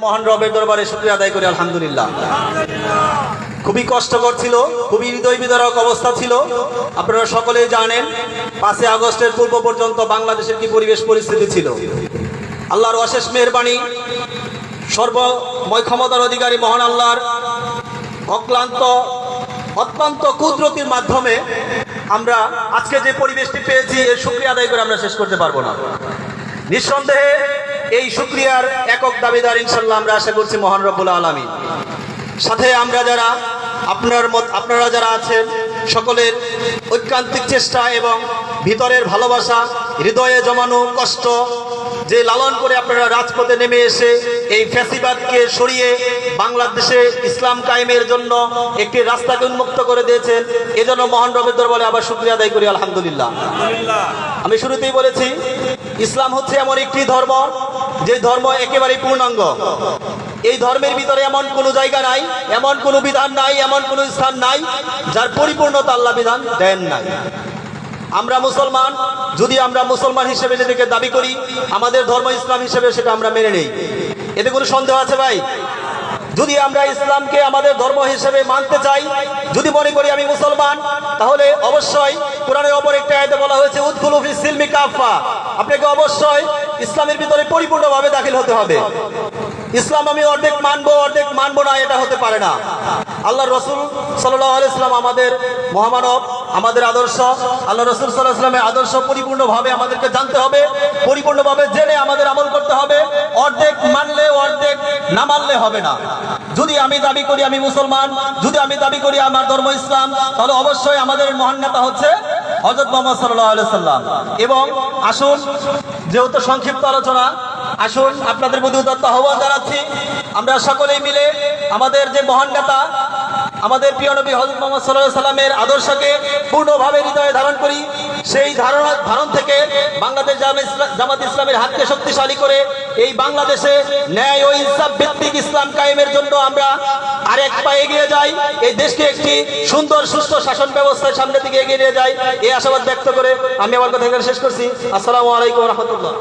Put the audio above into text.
মহান রবের দরবারে শুকরিয়া আদায় করি আলহামদুলিল্লাহ। খুবই কষ্টকর ছিল, খুবই হৃদয় বিদারক অবস্থা ছিল। আপনারা সকলেই জানেন 5 আগস্টের পূর্ব পর্যন্ত বাংলাদেশের কি পরিবেশ পরিস্থিতি ছিল। আল্লাহর অশেষ মেহেরবানি, সর্বময় ক্ষমতার অধিকারী মহান আল্লাহর অত্যন্ত কুদরতির মাধ্যমে আমরা আজকে যে পরিবেশটি পেয়েছি এর শুকরিয়া আদায় করে আমরা শেষ করতে পারবো না। নিঃসন্দেহে এই শুকরিয়ার একক দাবিদার ইনশাল্লাহ আমরা আশা করছি মহান রব্বুল আলামিন। সাথে আমরা যারা আপনারা যারা আছেন সকলের ঐকান্তিক চেষ্টা এবং ভিতরের ভালোবাসা, হৃদয়ে জমানো কষ্ট যে লালন করে আপনারা রাজপথে নেমে এসে এই ফ্যাসিবাদকে সরিয়ে বাংলাদেশে ইসলাম কায়েমের জন্য একটি রাস্তাকে উন্মুক্ত করে দিয়েছেন, এজন্য মহান রবের দরবারে আবার শুকরিয়া আদায় করি আলহামদুলিল্লাহ। আমি শুরুতেই বলেছি ইসলাম হচ্ছে এমন একটি ধর্ম যে ধর্ম একেবারেই পূর্ণাঙ্গ। এই ধর্মের ভিতরে এমন কোনো জায়গা নাই, এমন কোনো বিধান নাই, এমন কোনো স্থান নাই যার পরিপূর্ণতা আল্লাহ বিধান দেন নাই। আমরা মুসলমান, যদি আমরা মুসলমান হিসেবে নিজেকে দাবি করি, আমাদের ধর্ম ইসলাম হিসেবে সেটা আমরা মেনে নেই। এতে কোনো সন্দেহ আছে ভাই? যদি আমরা ইসলামকে আমাদের ধর্ম হিসেবে মানতে চাই, যদি মনে করি আমি মুসলমান, তাহলে অবশ্যই কোরআনের অপর একটা আয়াতে বলা হয়েছে উদখুলু ফিস সিলমি কাফা, আপনাকে অবশ্যই ইসলামের ভিতরে পরিপূর্ণভাবে দাখিল হতে হবে। ইসলাম আমি অর্ধেক মানবো না, এটা হতে পারে না। আল্লাহ রসুল সাল্লাল্লাহু আলাইহি ওয়াসাল্লাম আমাদের মহামানব, আমাদের আদর্শ। আল্লাহ রসুল সাল্লাল্লাহু আলাইহি ওয়াসাল্লামের আদর্শ পরিপূর্ণভাবে আমাদেরকে জানতে হবে, পরিপূর্ণভাবে জেনে আমাদের আমল করতে হবে। অর্ধেক মানলে অর্ধেক না মানলে হবে না। যদি আমি দাবি করি আমি মুসলমান, যদি আমি দাবি করি আমার ধর্ম ইসলাম, তাহলে অবশ্যই আমাদের মহান নেতা হচ্ছে হযরত মুহাম্মদ সাল্লাল্লাহু আলাইহি ওয়াসাল্লাম। এবং আসুন, যেহেতু সংক্ষিপ্ত আলোচনা, আসুন আপনাদের প্রতি উদাত্ত আহ্বান জানাচ্ছি, আমরা সকলেই মিলে আমাদের যে মহান নেতা, আমাদের প্রিয় নবী হযরত মুহাম্মদ সাল্লাল্লাহু আলাইহি ওয়াসাল্লামের আদর্শকে পূর্ণভাবে হৃদয়ে ধারণ করি। সেই ধারণ থেকে বাংলাদেশ জামাত ইসলামের হাতকে শক্তিশালী করে এই বাংলাদেশে ন্যায় ও ইনসাফ ভিত্তিক ইসলাম কায়েমের জন্য আমরা আরেক পা এগিয়ে যাই, এই দেশকে একটি সুন্দর সুস্থ শাসন ব্যবস্থার সামনে দিকে এগিয়ে নিয়ে যাই, এই আশাবাদ ব্যক্ত করে আমি আমার কথা এখানে শেষ করছি। আসসালামু আলাইকুম ওয়া রাহমাতুল্লাহ।